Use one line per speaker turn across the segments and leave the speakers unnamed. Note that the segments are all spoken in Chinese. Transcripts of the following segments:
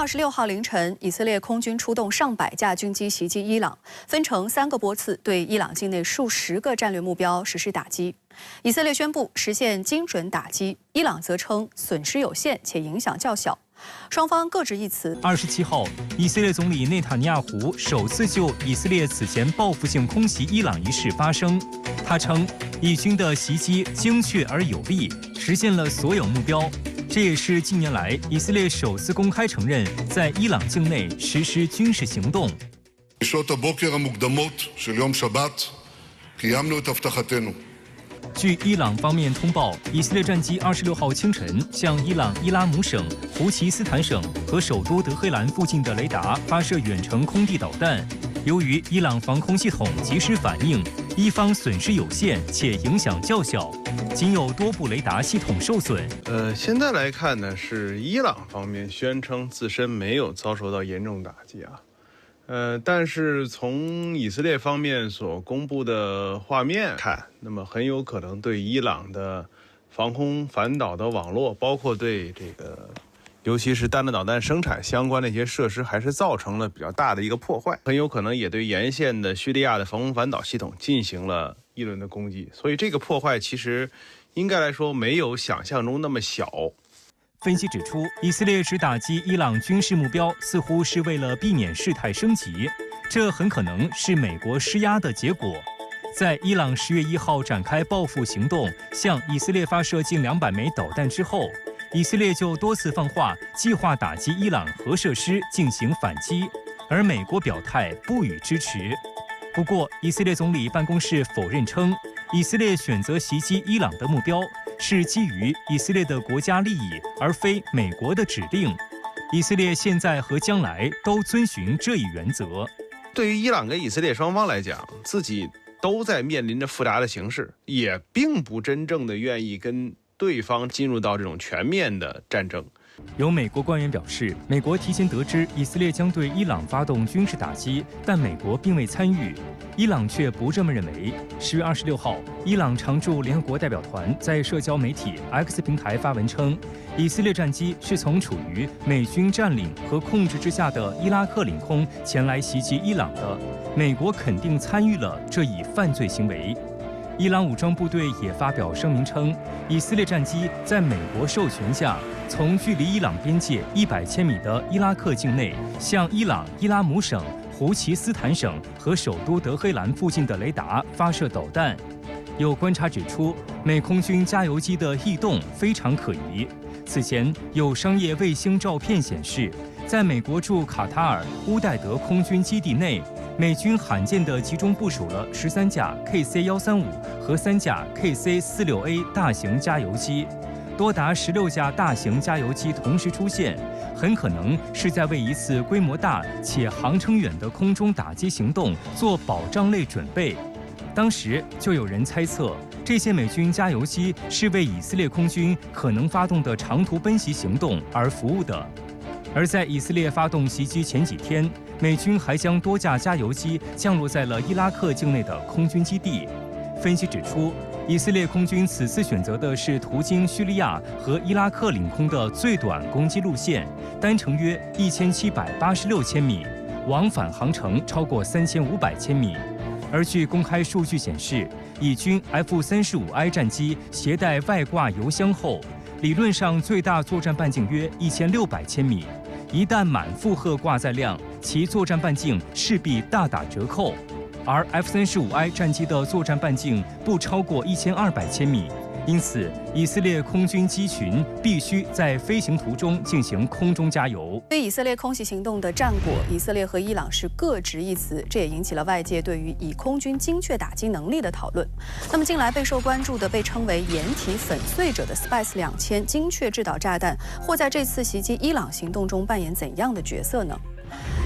26号凌晨，以色列空军出动上百架军机袭击伊朗，分成3个波次对伊朗境内数十个战略目标实施打击。以色列宣布实现精准打击，伊朗则称损失有限且影响较小。双方各执一词。
27号，以色列总理内塔尼亚胡首次就以色列此前报复性空袭伊朗一事发声。他称，以军的袭击精确而有力，实现了所有目标。这也是近年来以色列首次公开承认在伊朗境内实施军事行动。据伊朗方面通报，以色列战机26号清晨向伊朗伊拉姆省、胡奇斯坦省和首都德黑兰附近的雷达发射远程空地导弹。由于伊朗防空系统及时反应，伊方损失有限且影响较小，仅有多部雷达系统受损。
现在来看呢，是伊朗方面宣称自身没有遭受到严重打击啊。但是从以色列方面所公布的画面看，那么很有可能对伊朗的防空反导的网络，包括对这个，尤其是弹道导弹生产相关的一些设施，还是造成了比较大的一个破坏，很有可能也对沿线的叙利亚的防空反导系统进行了一轮的攻击。所以这个破坏其实应该来说没有想象中那么小。
分析指出，以色列只打击伊朗军事目标，似乎是为了避免事态升级，这很可能是美国施压的结果。在伊朗10月1号展开报复行动，向以色列发射近200枚导弹之后，以色列就多次放话，计划打击伊朗核设施进行反击，而美国表态不予支持。不过，以色列总理办公室否认称，以色列选择袭击伊朗的目标是基于以色列的国家利益，而非美国的指令。以色列现在和将来都遵循这一原则。
对于伊朗跟以色列双方来讲，自己都在面临着复杂的形势，也并不真正的愿意跟对方进入到这种全面的战争。
有美国官员表示，美国提前得知以色列将对伊朗发动军事打击，但美国并未参与。伊朗却不这么认为。10月26号，伊朗常驻联合国代表团在社交媒体 X 平台发文称，以色列战机是从处于美军占领和控制之下的伊拉克领空前来袭击伊朗的，美国肯定参与了这一犯罪行为。伊朗武装部队也发表声明称，以色列战机在美国授权下，从距离伊朗边界100千米的伊拉克境内，向伊朗伊拉姆省、胡奇斯坦省和首都德黑兰附近的雷达发射导弹。有观察指出，美空军加油机的异动非常可疑。此前有商业卫星照片显示，在美国驻卡塔尔乌代德空军基地内，美军罕见地集中部署了13架 KC-135和3架 KC-46A 大型加油机，多达16架大型加油机同时出现，很可能是在为一次规模大且航程远的空中打击行动做保障类准备。当时就有人猜测，这些美军加油机是为以色列空军可能发动的长途奔袭行动而服务的。而在以色列发动袭击前几天，美军还将多架加油机降落在了伊拉克境内的空军基地。分析指出，以色列空军此次选择的是途经叙利亚和伊拉克领空的最短攻击路线，单程约1786千米，往返航程超过3500千米。而据公开数据显示，以军 F-35I 战机携带外挂油箱后，理论上最大作战半径约1600千米。一旦满负荷挂载量，其作战半径势必大打折扣。而 F-35I 战机的作战半径不超过1200千米，因此以色列空军机群必须在飞行途中进行空中加油。
对以色列空袭行动的战果，以色列和伊朗是各执一词，这也引起了外界对于以空军精确打击能力的讨论。那么近来备受关注的被称为掩体粉碎者的 Spice-2000精确制导炸弹，或在这次袭击伊朗行动中扮演怎样的角色呢？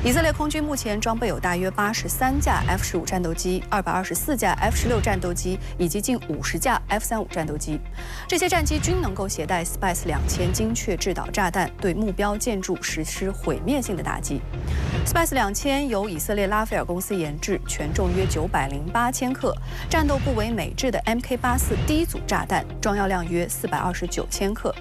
以色列空军目前装备有大约83架 F-15战斗机、224架 F-16战斗机以及近50架 F-35战斗机。这些战机均能够携带 Spice-2000精确制导炸弹，对目标建筑实施毁灭性的打击。Spice-2000由以色列拉斐尔公司研制，全重约908千克，战斗部为美制的 Mk84第一组炸弹，装药量约429千克。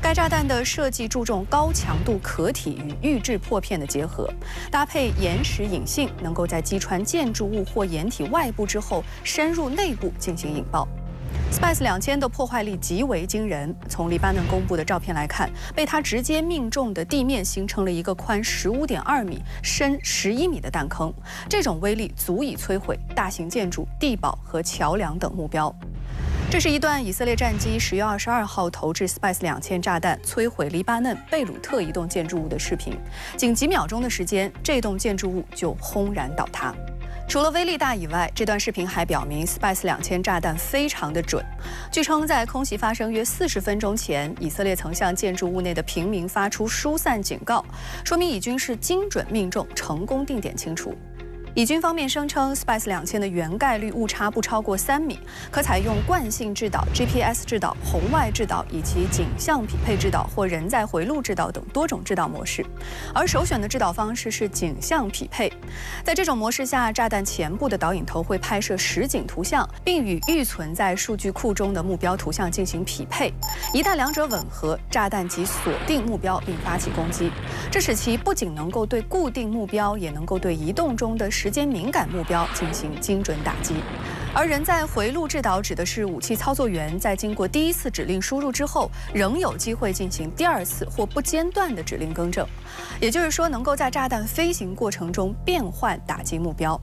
该炸弹的设计注重高强度壳体与预制破片的结合，搭配岩石引信，能够在击穿建筑物或掩体外部之后，深入内部进行引爆。Spice-2000的破坏力极为惊人。从黎巴嫩公布的照片来看，被它直接命中的地面形成了一个宽15.2米、深11米的弹坑。这种威力足以摧毁大型建筑、地堡和桥梁等目标。这是一段以色列战机10月22号投掷 Spice-2000炸弹摧毁黎巴嫩贝鲁特一栋建筑物的视频。仅几秒钟的时间，这栋建筑物就轰然倒塌。除了威力大以外，这段视频还表明 Spice-2000炸弹非常的准。据称，在空袭发生约40分钟前，以色列曾向建筑物内的平民发出疏散警告，说明以军是精准命中，成功定点清除。以军方面声称 ，Spice-2000的原概率误差不超过3米，可采用惯性制导、GPS 制导、红外制导以及景象匹配制导或人在回路制导等多种制导模式，而首选的制导方式是景象匹配。在这种模式下，炸弹前部的导引头会拍摄实景图像，并与预存在数据库中的目标图像进行匹配。一旦两者吻合，炸弹即锁定目标并发起攻击。这使其不仅能够对固定目标，也能够对移动中的时间敏感目标进行精准打击。而人在回路制导指的是武器操作员在经过第一次指令输入之后，仍有机会进行第二次或不间断的指令更正，也就是说，能够在炸弹飞行过程中变换打击目标。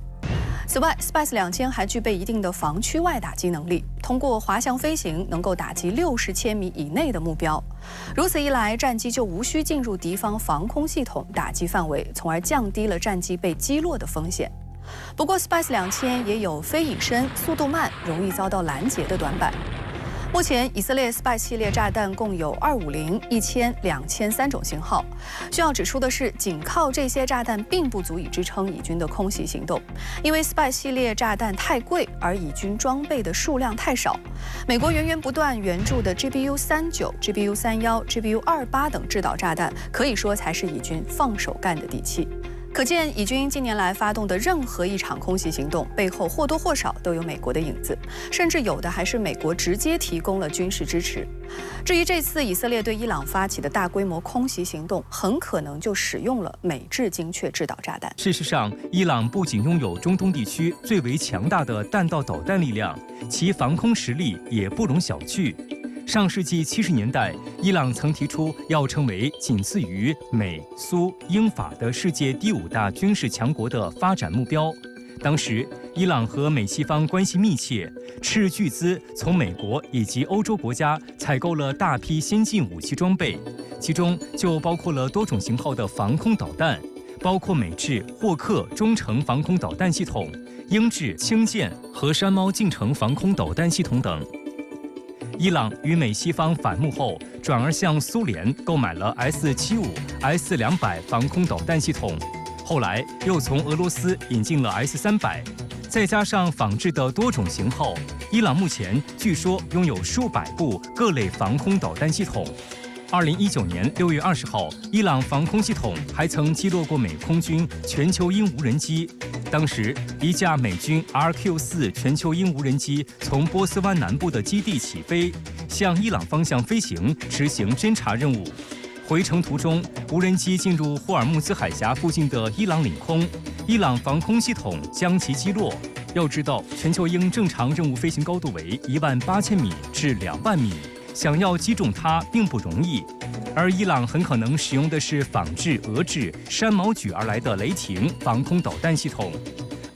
此外 ，Spice-2000还具备一定的防区外打击能力，通过滑翔飞行能够打击60千米以内的目标。如此一来，战机就无需进入敌方防空系统打击范围，从而降低了战机被击落的风险。不过 ，Spice-2000也有飞隐身、速度慢、容易遭到拦截的短板。目前，以色列 Spice 系列炸弹共有250、1000、2000三种型号。需要指出的是，仅靠这些炸弹并不足以支撑以军的空袭行动，因为 Spice 系列炸弹太贵，而以军装备的数量太少。美国源源不断援助的 GBU-39、GBU-31、GBU-28等制导炸弹，可以说才是以军放手干的底气。可见，以军近年来发动的任何一场空袭行动，背后或多或少都有美国的影子，甚至有的还是美国直接提供了军事支持。至于这次以色列对伊朗发起的大规模空袭行动，很可能就使用了美制精确制导炸弹。
事实上，伊朗不仅拥有中东地区最为强大的弹道导弹力量，其防空实力也不容小觑。上世纪70年代，伊朗曾提出要成为仅次于美、苏、英、法的世界第5大军事强国的发展目标。当时，伊朗和美西方关系密切，斥巨资从美国以及欧洲国家采购了大批先进武器装备，其中就包括了多种型号的防空导弹，包括美制霍克中程防空导弹系统、英制轻舰和山猫近程防空导弹系统等。伊朗与美西方反目后，转而向苏联购买了 S-75、S-200防空导弹系统，后来又从俄罗斯引进了 S-300，再加上仿制的多种型号，伊朗目前据说拥有数百部各类防空导弹系统。2019年6月20号，伊朗防空系统还曾击落过美空军全球鹰无人机。当时，一架美军 RQ-4全球鹰无人机从波斯湾南部的基地起飞，向伊朗方向飞行，执行侦察任务。回程途中，无人机进入霍尔木兹海峡附近的伊朗领空，伊朗防空系统将其击落。要知道，全球鹰正常任务飞行高度为18000米至2万米。想要击中它并不容易，而伊朗很可能使用的是仿制俄制山毛榉而来的雷霆防空导弹系统。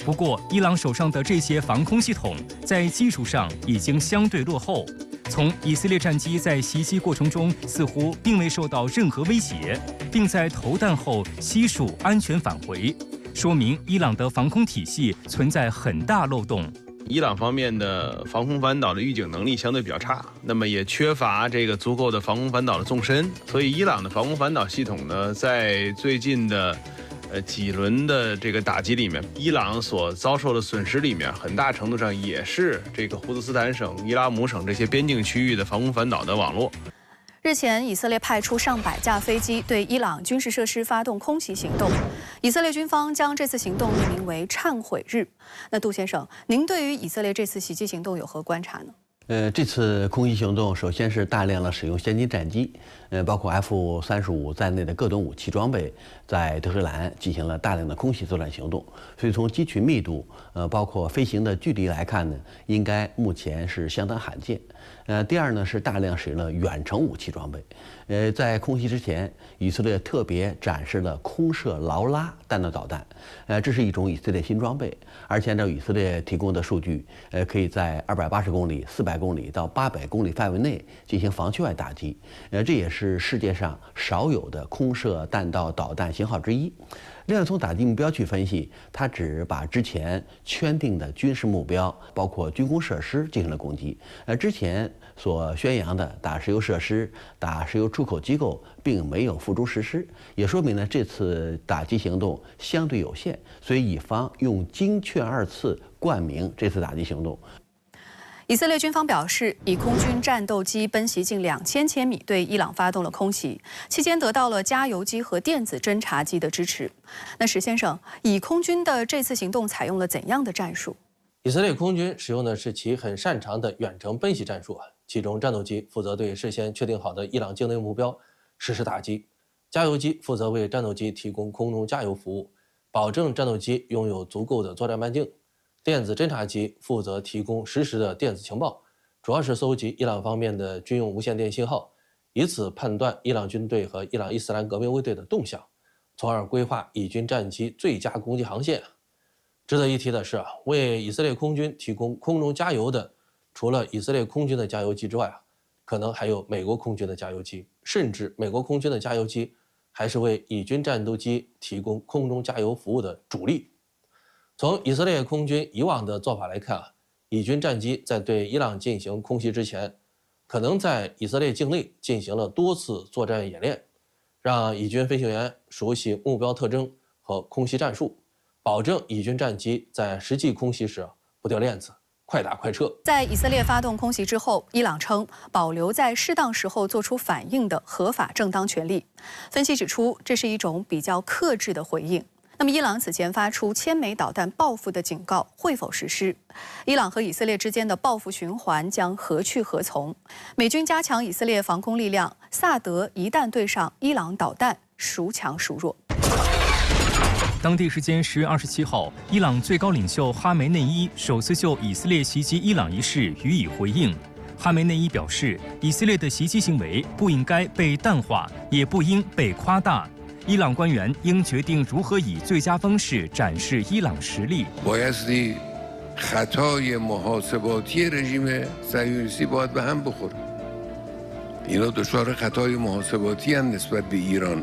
不过，伊朗手上的这些防空系统在技术上已经相对落后，从以色列战机在袭击过程中似乎并未受到任何威胁，并在投弹后悉数安全返回，说明伊朗的防空体系存在很大漏洞。
伊朗方面的防空反导的预警能力相对比较差，那么也缺乏这个足够的防空反导的纵深，所以伊朗的防空反导系统呢，在最近的几轮的这个打击里面，伊朗所遭受的损失里面，很大程度上也是这个胡兹斯坦省、伊拉姆省这些边境区域的防空反导的网络。
日前，以色列派出上百架飞机对伊朗军事设施发动空袭行动。以色列军方将这次行动命名为“忏悔日”。那杜先生，您对于以色列这次袭击行动有何观察呢？
这次空袭行动首先是大量的使用先进战机，包括 F-35在内的各种武器装备，在德黑兰进行了大量的空袭作战行动。所以从机群密度，包括飞行的距离来看呢，应该目前是相当罕见。第二呢是大量使用了远程武器装备。在空袭之前，以色列特别展示了空射劳拉弹道导弹，这是一种以色列新装备，而且按照以色列提供的数据，可以在280公里、400公里到800公里范围内进行防区外打击。这也是世界上少有的空射弹道导弹型号之一。另外，从打击目标去分析，它只把之前圈定的军事目标，包括军工设施进行了攻击。之前所宣扬的打石油设施、打石油出口机构，并没有付诸实施，也说明呢这次打击行动相对有限，所以以方用精确二字冠名这次打击行动。
以色列军方表示，以空军战斗机奔袭近2000千米，对伊朗发动了空袭，期间得到了加油机和电子侦察机的支持。那石先生，以空军的这次行动采用了怎样的战术？
以色列空军使用的是其很擅长的远程奔袭战术，其中战斗机负责对事先确定好的伊朗境内目标实施打击，加油机负责为战斗机提供空中加油服务，保证战斗机拥有足够的作战半径。电子侦察机负责提供实时的电子情报，主要是搜集伊朗方面的军用无线电信号，以此判断伊朗军队和伊朗伊斯兰革命卫队的动向，从而规划以军战机最佳攻击航线。值得一提的是，为以色列空军提供空中加油的，除了以色列空军的加油机之外，可能还有美国空军的加油机，甚至美国空军的加油机还是为以军战斗机提供空中加油服务的主力。从以色列空军以往的做法来看，以军战机在对伊朗进行空袭之前，可能在以色列境内进行了多次作战演练，让以军飞行员熟悉目标特征和空袭战术，保证以军战机在实际空袭时不掉链子，快打快撤。
在以色列发动空袭之后，伊朗称保留在适当时候做出反应的合法正当权利。分析指出，这是一种比较克制的回应。那么，伊朗此前发出1000枚导弹报复的警告，会否实施？伊朗和以色列之间的报复循环将何去何从？美军加强以色列防空力量，萨德一旦对上伊朗导弹，孰强孰弱？
当地时间10月27号，伊朗最高领袖哈梅内伊首次就以色列袭击伊朗一事予以回应。哈梅内伊表示，以色列的袭击行为不应该被淡化，也不应被夸大。伊朗官员应决定如何以最佳方式展示伊朗实力。
بایستی خطای محاسباتی رژیم صهیونیستی باید به هم بخوره. اینا دچار خطای محاسباتی هم نسبت به ایران.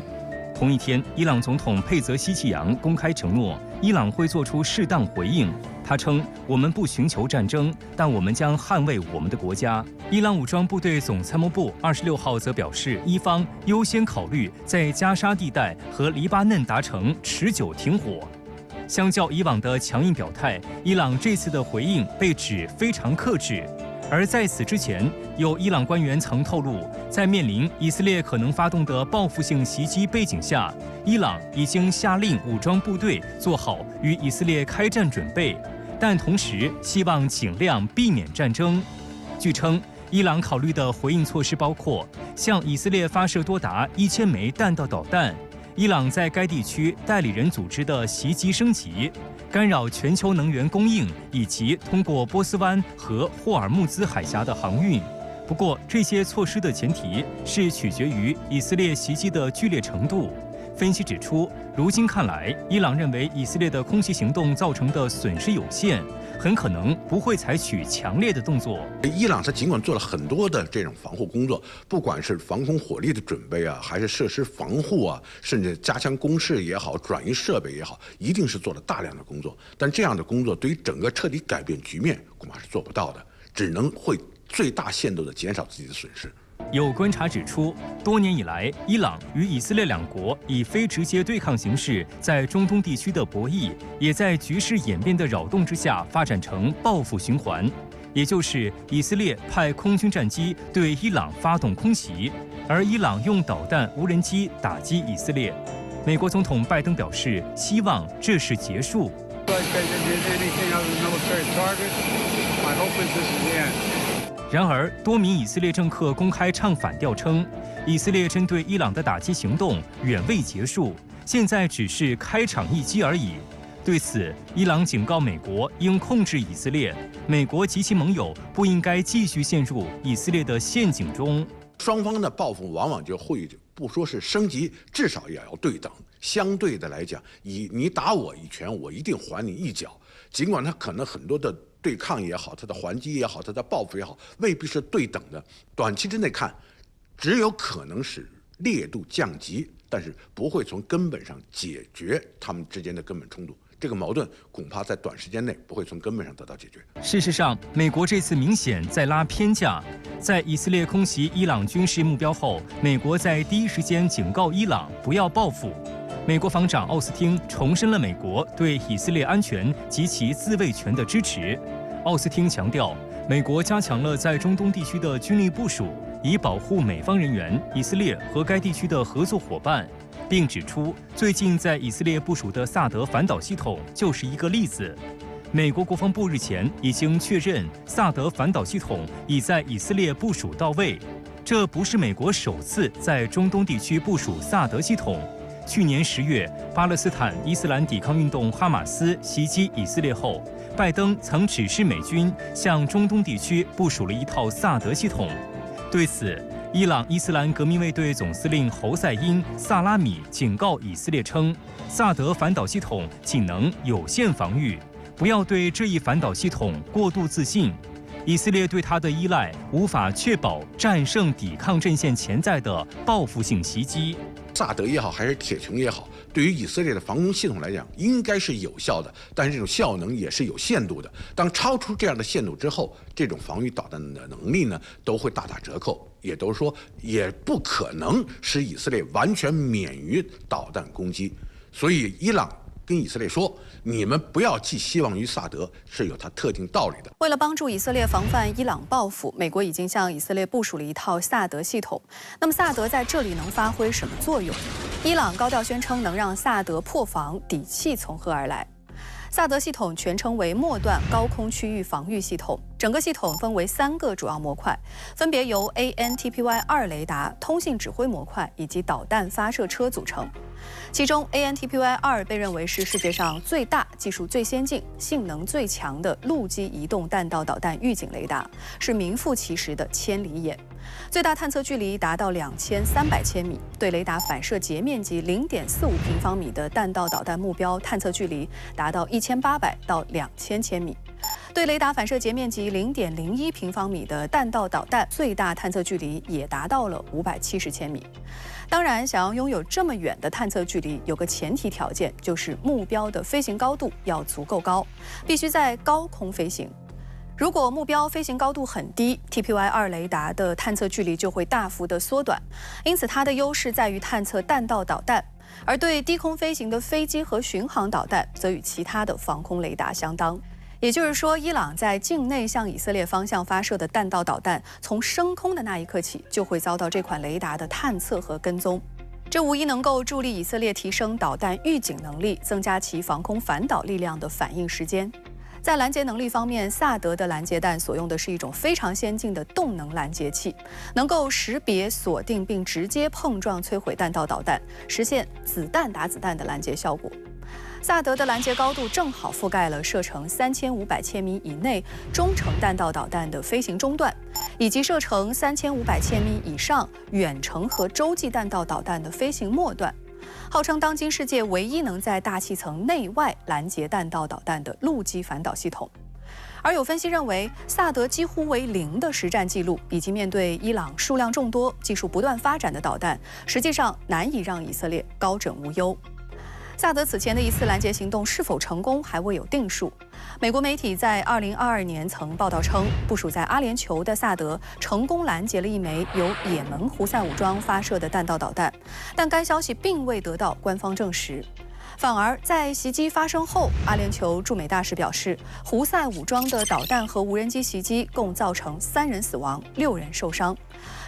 同一天，伊朗总统佩泽希奇扬公开承诺，伊朗会做出适当回应。他称：“我们不寻求战争，但我们将捍卫我们的国家。”伊朗武装部队总参谋部26号则表示，伊方优先考虑在加沙地带和黎巴嫩达成持久停火。相较以往的强硬表态，伊朗这次的回应被指非常克制。而在此之前，有伊朗官员曾透露，在面临以色列可能发动的报复性袭击背景下，伊朗已经下令武装部队做好与以色列开战准备，但同时希望尽量避免战争。据称，伊朗考虑的回应措施包括向以色列发射多达1000枚弹道导弹，伊朗在该地区代理人组织的袭击升级，干扰全球能源供应，以及通过波斯湾和霍尔木兹海峡的航运。不过，这些措施的前提是取决于以色列袭击的剧烈程度。分析指出，如今看来，伊朗认为以色列的空袭行动造成的损失有限，很可能不会采取强烈的动作。
伊朗它尽管做了很多的这种防护工作，不管是防空火力的准备啊，还是设施防护啊，甚至加强攻势也好，转移设备也好，一定是做了大量的工作。但这样的工作对于整个彻底改变局面恐怕是做不到的，只能会最大限度地减少自己的损失。
有观察指出，多年以来，伊朗与以色列两国以非直接对抗形式在中东地区的博弈，也在局势演变的扰动之下发展成报复循环，也就是以色列派空军战机对伊朗发动空袭，而伊朗用导弹、无人机打击以色列。美国总统拜登表示，希望这是结束。然而，多名以色列政客公开唱反调，称以色列针对伊朗的打击行动远未结束，现在只是开场一击而已。对此，伊朗警告美国应控制以色列，美国及其盟友不应该继续陷入以色列的陷阱中。
双方的报复往往就会不说是升级，至少也要对等。相对的来讲，你打我一拳，我一定还你一脚。尽管他可能很多的对抗也好，他的还击也好，他的报复也好，未必是对等的。短期之内看，只有可能使烈度降级，但是不会从根本上解决他们之间的根本冲突。这个矛盾恐怕在短时间内不会从根本上得到解决。
事实上，美国这次明显在拉偏架。在以色列空袭伊朗军事目标后，美国在第一时间警告伊朗不要报复。美国防长奥斯汀重申了美国对以色列安全及其自卫权的支持。奥斯汀强调，美国加强了在中东地区的军力部署，以保护美方人员、以色列和该地区的合作伙伴，并指出，最近在以色列部署的萨德反导系统就是一个例子。美国国防部日前已经确认，萨德反导系统已在以色列部署到位。这不是美国首次在中东地区部署萨德系统。去年10月，巴勒斯坦伊斯兰抵抗运动哈马斯袭击以色列后，拜登曾指示美军向中东地区部署了一套萨德系统。对此，伊朗伊斯兰革命卫队总司令侯赛因·萨拉米警告以色列称，萨德反导系统仅能有限防御，不要对这一反导系统过度自信。以色列对它的依赖无法确保战胜抵抗阵线潜在的报复性袭击。
萨德也好，还是铁穹也好，对于以色列的防空系统来讲，应该是有效的，但是这种效能也是有限度的。当超出这样的限度之后，这种防御导弹的能力呢，都会大打折扣。也都是说，也不可能使以色列完全免于导弹攻击。所以，伊朗跟以色列说，你们不要寄希望于萨德，是有它特定道理的。
为了帮助以色列防范伊朗报复，美国已经向以色列部署了一套萨德系统。那么萨德在这里能发挥什么作用？伊朗高调宣称能让萨德破防，底气从何而来？萨德系统全称为末段高空区域防御系统，整个系统分为3个主要模块，分别由 ANTPY-2 雷达、通信指挥模块以及导弹发射车组成。其中 ANTPY-2 被认为是世界上最大、技术最先进、性能最强的陆基移动弹道导弹预警雷达，是名副其实的千里眼。最大探测距离达到2300千米，对雷达反射截面积0.45平方米的弹道导弹目标探测距离达到1800到2000千米，对雷达反射截面积0.01平方米的弹道导弹最大探测距离也达到了570千米。当然，想要拥有这么远的探测距离，有个前提条件，就是目标的飞行高度要足够高，必须在高空飞行。如果目标飞行高度很低 ，TPY-2 雷达的探测距离就会大幅的缩短，因此它的优势在于探测弹道导弹，而对低空飞行的飞机和巡航导弹则与其他的防空雷达相当。也就是说，伊朗在境内向以色列方向发射的弹道导弹，从升空的那一刻起，就会遭到这款雷达的探测和跟踪。这无疑能够助力以色列提升导弹预警能力，增加其防空反导力量的反应时间。在拦截能力方面，萨德的拦截弹所用的是一种非常先进的动能拦截器，能够识别、锁定并直接碰撞摧毁弹道导弹，实现子弹打子弹的拦截效果。萨德的拦截高度正好覆盖了射程3500千米以内中程弹道导弹的飞行中段，以及射程3500千米以上远程和洲际弹道导弹的飞行末段。号称当今世界唯一能在大气层内外拦截弹道导弹的陆基反导系统。而有分析认为，萨德几乎为0的实战记录，以及面对伊朗数量众多、技术不断发展的导弹，实际上难以让以色列高枕无忧。萨德此前的一次拦截行动是否成功还未有定数。美国媒体在2022年曾报道称，部署在阿联酋的萨德成功拦截了一枚由也门胡塞武装发射的弹道导弹，但该消息并未得到官方证实。反而在袭击发生后，阿联酋驻美大使表示，胡塞武装的导弹和无人机袭击共造成3人死亡，6人受伤。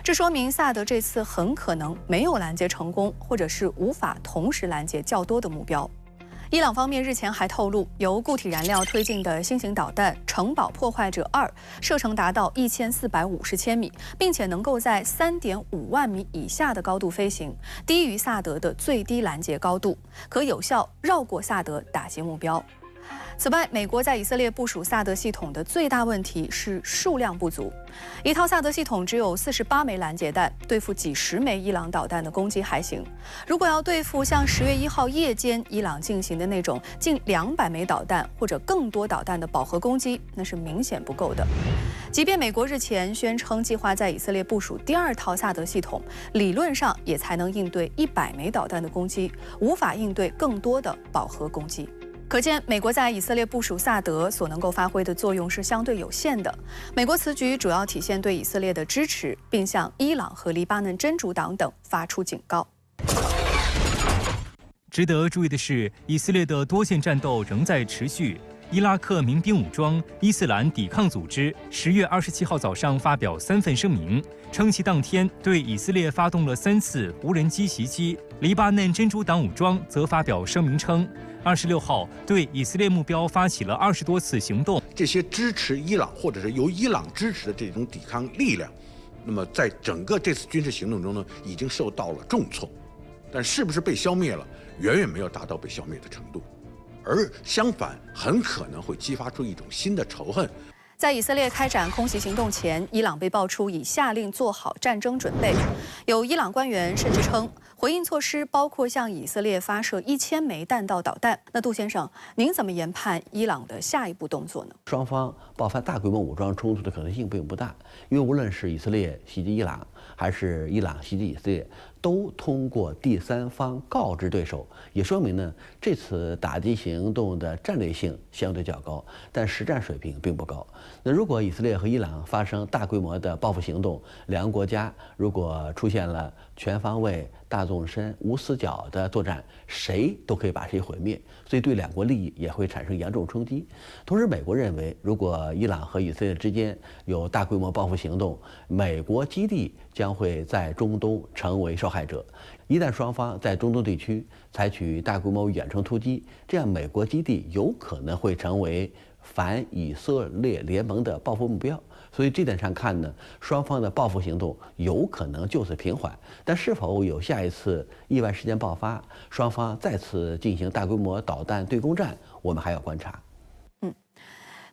这说明萨德这次很可能没有拦截成功，或者是无法同时拦截较多的目标。伊朗方面日前还透露，由固体燃料推进的新型导弹“城堡破坏者2”射程达到1450千米，并且能够在3.5万米以下的高度飞行，低于萨德的最低拦截高度，可有效绕过萨德打击目标。此外，美国在以色列部署萨德系统的最大问题是数量不足。一套萨德系统只有48枚拦截弹，对付几十枚伊朗导弹的攻击还行。如果要对付像10月1号夜间伊朗进行的那种近200枚导弹或者更多导弹的饱和攻击，那是明显不够的。即便美国日前宣称计划在以色列部署第2套萨德系统，理论上也才能应对100枚导弹的攻击，无法应对更多的饱和攻击。可见，美国在以色列部署萨德所能够发挥的作用是相对有限的。美国此举主要体现对以色列的支持，并向伊朗和黎巴嫩真主党等发出警告。
值得注意的是，以色列的多线战斗仍在持续。伊拉克民兵武装伊斯兰抵抗组织10月27号早上发表3份声明，称其当天对以色列发动了3次无人机袭击。黎巴嫩真主党武装则发表声明称，26号对以色列目标发起了20多次行动。
这些支持伊朗或者是由伊朗支持的这种抵抗力量，那么在整个这次军事行动中呢，已经受到了重挫，但是不是被消灭了，远远没有达到被消灭的程度。而相反，很可能会激发出一种新的仇恨。
在以色列开展空袭行动前，伊朗被爆出已下令做好战争准备。有伊朗官员甚至称，回应措施包括向以色列发射1000枚弹道导弹。那杜先生，您怎么研判伊朗的下一步动作呢？
双方爆发大规模武装冲突的可能性并不大，因为无论是以色列袭击伊朗，还是伊朗袭击以色列，都通过第三方告知对手，也说明呢，这次打击行动的战略性相对较高，但实战水平并不高。那如果以色列和伊朗发生大规模的报复行动，两个国家如果出现了全方位、大纵深、无死角的作战，谁都可以把谁毁灭，所以对两国利益也会产生严重冲击。同时，美国认为，如果伊朗和以色列之间有大规模报复行动，美国基地将会在中东成为受害者。一旦双方在中东地区采取大规模远程突击，这样美国基地有可能会成为反以色列联盟的报复目标。所以这点上看呢，双方的报复行动有可能就此平缓，但是否有下一次意外事件爆发，双方再次进行大规模导弹对攻战，我们还要观察。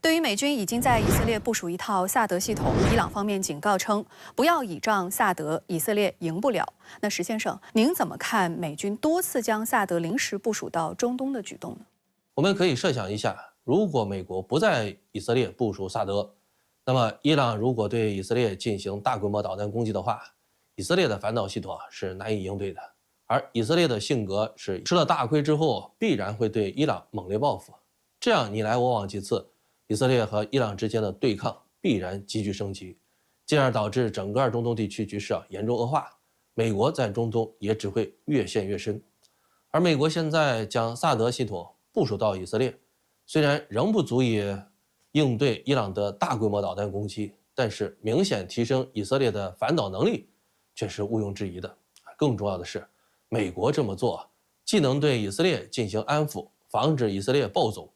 对于美军已经在以色列部署一套萨德系统，伊朗方面警告称，不要倚仗萨德，以色列赢不了。那石先生，您怎么看美军多次将萨德临时部署到中东的举动呢？
我们可以设想一下，如果美国不在以色列部署萨德，那么伊朗如果对以色列进行大规模导弹攻击的话，以色列的反导系统是难以应对的。而以色列的性格是吃了大亏之后必然会对伊朗猛烈报复，这样你来我往几次，以色列和伊朗之间的对抗必然急剧升级，进而导致整个中东地区局势严重恶化，美国在中东也只会越陷越深。而美国现在将萨德系统部署到以色列，虽然仍不足以应对伊朗的大规模导弹攻击，但是明显提升以色列的反导能力却是毋庸置疑的。更重要的是，美国这么做既能对以色列进行安抚，防止以色列暴走，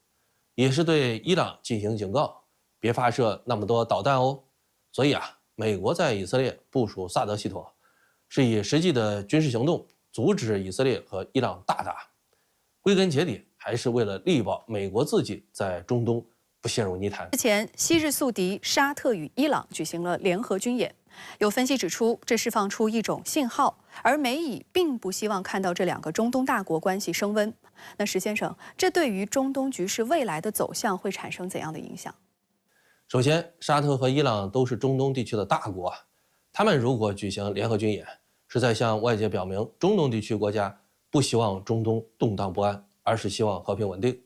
也是对伊朗进行警告，别发射那么多导弹哦。所以美国在以色列部署萨德系统，是以实际的军事行动阻止以色列和伊朗大打，归根结底还是为了力保美国自己在中东不陷入泥潭。
之前，昔日宿敌沙特与伊朗举行了联合军演，有分析指出，这释放出一种信号，而美以并不希望看到这两个中东大国关系升温。那石先生，这对于中东局势未来的走向会产生怎样的影响？
首先，沙特和伊朗都是中东地区的大国，他们如果举行联合军演，是在向外界表明中东地区国家不希望中东动荡不安，而是希望和平稳定。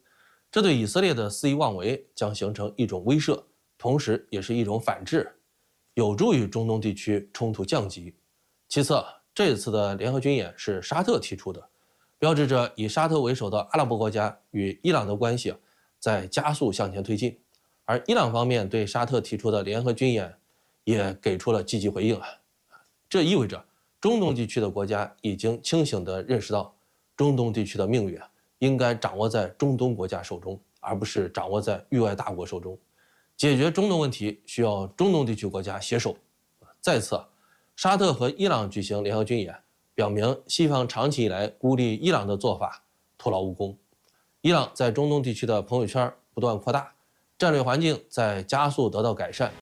这对以色列的肆意妄为将形成一种威慑，同时也是一种反制，有助于中东地区冲突降级。其次，这次的联合军演是沙特提出的，标志着以沙特为首的阿拉伯国家与伊朗的关系在加速向前推进。而伊朗方面对沙特提出的联合军演也给出了积极回应。这意味着中东地区的国家已经清醒地认识到，中东地区的命运应该掌握在中东国家手中，而不是掌握在域外大国手中。解决中东问题需要中东地区国家携手。再次，沙特和伊朗举行联合军演，表明西方长期以来孤立伊朗的做法徒劳无功。伊朗在中东地区的朋友圈不断扩大，战略环境在加速得到改善。